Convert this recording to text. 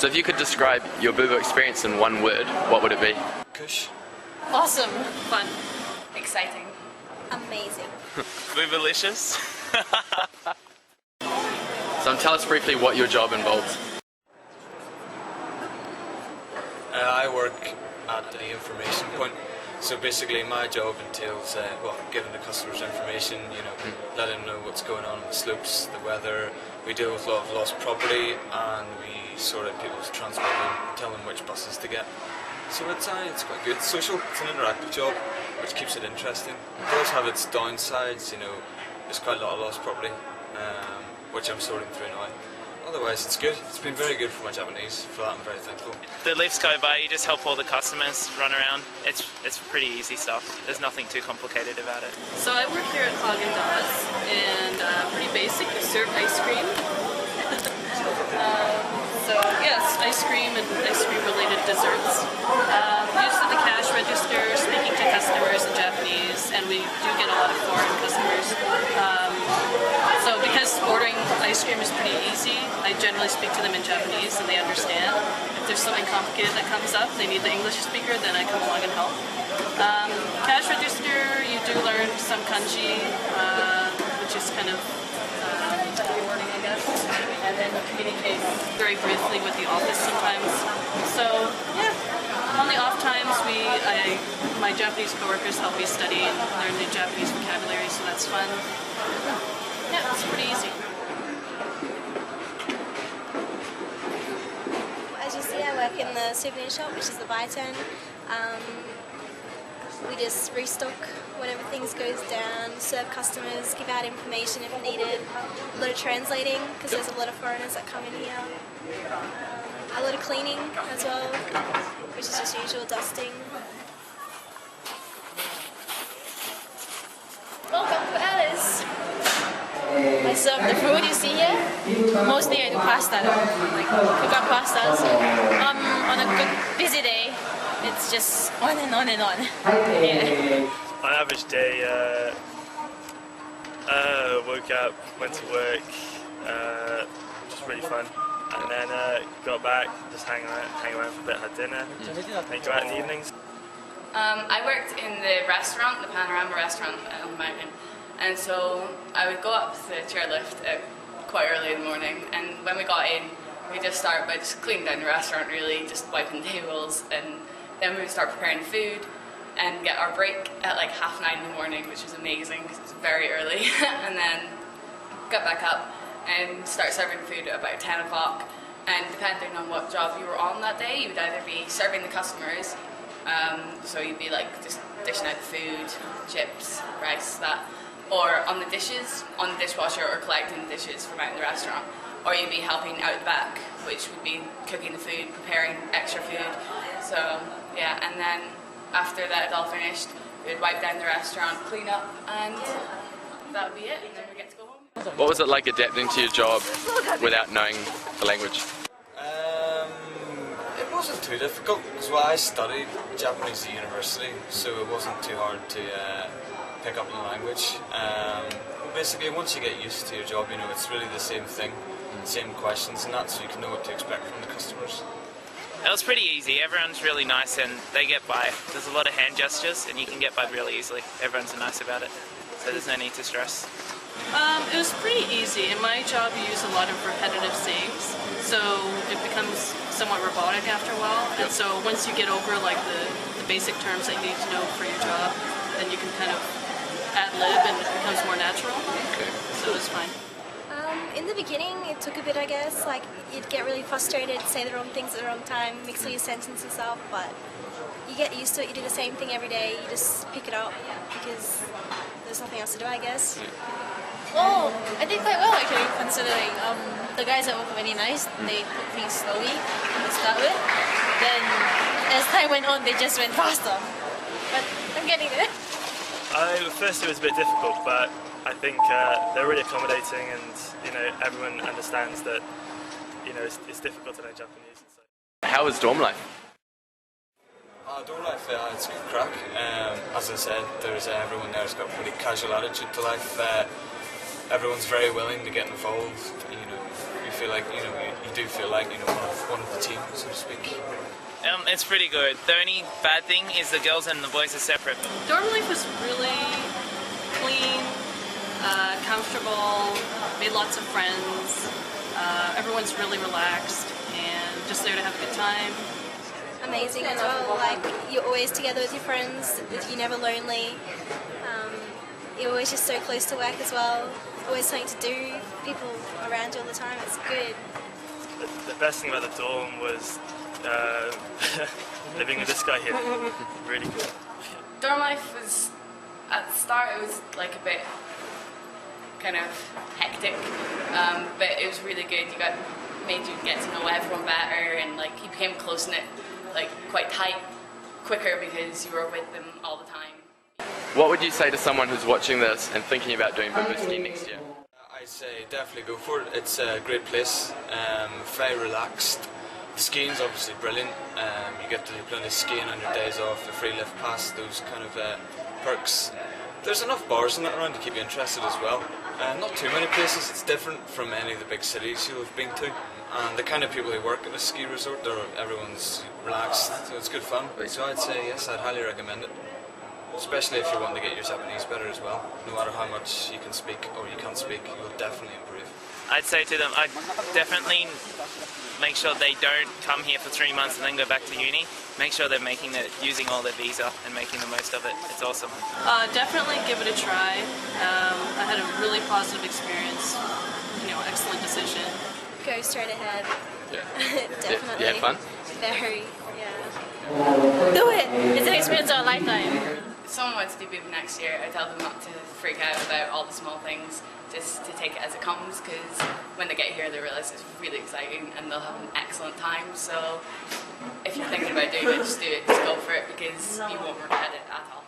So if you could describe your Bubo experience in one word, what would it be? Kush. Awesome. Fun. Exciting. Amazing. Boobolicious. So tell us briefly what your job involves. I work at the information point. So basically my job entails giving the customers information, letting them know what's going on the slopes, the weather. We deal with a lot of lost property and we sort out people's transport and tell them which buses to get. So it's quite good. It's social, it's an interactive job, which keeps it interesting. It does have its downsides, there's quite a lot of lost property, which I'm sorting through now. Otherwise it's good. It's been very good for my Japanese, for that I'm very thankful. The lifts go by, you just help all the customers run around. It's pretty easy stuff. There's nothing too complicated about it. So I work here at Haagen-Dazs, and pretty basic, we serve ice cream. So yes, ice cream and ice cream related desserts. Used at the cash register, speaking to customers in Japanese, and we do get a lot of foreign customers. So because ordering ice cream is pretty easy, I generally speak to them in Japanese and they understand. If there's something complicated that comes up, they need the English speaker, then I come along and help. Cash register, you do learn some kanji, which is kind of rewarding, I guess. And then communicate very briefly with the office sometimes. So yeah, on the off times, my Japanese coworkers help me study and learn new Japanese vocabulary, so that's fun. Yeah, it's pretty easy. As you see, I work in the souvenir shop, which is the Baitan. We just restock whenever things goes down, serve customers, give out information if needed. A lot of translating, because there's a lot of foreigners that come in here. A lot of cleaning as well, which is just usual dusting. Welcome to Alice. I serve the food you see here. Mostly I do pasta, like cook up pastas. On a good busy day, it's just on and on and on. Yeah. On average day, woke up, went to work, just really fun. And then got back, just hang around for a bit, had dinner, and go out in the evenings. I worked in the restaurant, the Panorama restaurant on the mountain, and so I would go up the chairlift quite early in the morning, and when we got in, we just start by just cleaning down the restaurant really, just wiping tables, and then we would start preparing the food and get our break at like 9:30 in the morning, which was amazing because it's very early, and then get back up and start serving food at about 10 o'clock, and depending on what job you were on that day, you would either be serving the customers, so you'd be like just dishing out the food, chips, rice, that, or on the dishes, on the dishwasher, or collecting the dishes from out in the restaurant, or you'd be helping out the back, which would be cooking the food, preparing extra food. So yeah, and then after that had all finished, we'd wipe down the restaurant, clean up, and that would be it, and then we get to go home. What was it like adapting to your job without knowing the language? It wasn't too difficult because I studied Japanese at university, so it wasn't too hard to pick up the language. Basically, once you get used to your job, it's really the same thing, same questions, and that's so you can know what to expect from the customers. It was pretty easy. Everyone's really nice and they get by. There's a lot of hand gestures and you can get by really easily. Everyone's nice about it, so there's no need to stress. It was pretty easy. In my job, you use a lot of repetitive sayings, so it becomes somewhat robotic after a while. And so once you get over like the basic terms that you need to know for your job, then you can kind of ad-lib and it becomes more natural. Okay. So it was fine. In the beginning, it took a bit, I guess. Like, you'd get really frustrated, say the wrong things at the wrong time, mix all your sentences up, but you get used to it. You do the same thing every day. You just pick it up because there's nothing else to do, I guess. Oh, I did quite well actually, considering the guys at work were really nice. They took things slowly to start with. Then, as time went on, they just went faster. But I'm getting there. At first it was a bit difficult, but I think they're really accommodating, and everyone understands that it's difficult to know Japanese. And so. How was dorm life? Dorm life, it's good crack. As I said, there's everyone there's got a pretty casual attitude to life. Everyone's very willing to get involved. You feel like you do feel like one of the team, so to speak. It's pretty good. The only bad thing is the girls and the boys are separate. Dorm life was really clean, comfortable, made lots of friends. Everyone's really relaxed and just there to have a good time. Amazing as well. Like, you're always together with your friends. You're never lonely. You're always just so close to work as well. Always something to do. People around you all the time. It's good. The best thing about the dorm was living with this guy here. Really cool. Dorm life was, at the start, it was like a bit kind of hectic, but it was really good. Made you get to know everyone better, and like you became close knit, like quite tight, quicker because you were with them all the time. What would you say to someone who's watching this and thinking about doing bimbo skiing next year? I'd say definitely go for it. It's a great place, very relaxed. The skiing's obviously brilliant. You get to do plenty of skiing on your days off, a free lift pass, those kind of perks. There's enough bars in that around to keep you interested as well. Not too many places. It's different from any of the big cities you'll have been to. And the kind of people who work at a ski resort, everyone's relaxed, so it's good fun. So I'd say yes, I'd highly recommend it. Especially if you want to get your Japanese better as well. No matter how much you can speak or you can't speak, you will definitely improve. I'd say to them, I'd definitely make sure they don't come here for 3 months and then go back to uni. Make sure they're using all their visa and making the most of it. It's awesome. Definitely give it a try. I had a really positive experience. Excellent decision. Go straight ahead. Yeah. Definitely. You had fun? Very, yeah. Do it! It's an experience of a lifetime. If someone wants to do boob next year, I tell them not to freak out about all the small things, just to take it as it comes, because when they get here they realise it's really exciting and they'll have an excellent time. So if you're thinking about doing it, just do it, just go for it, because you won't regret it at all.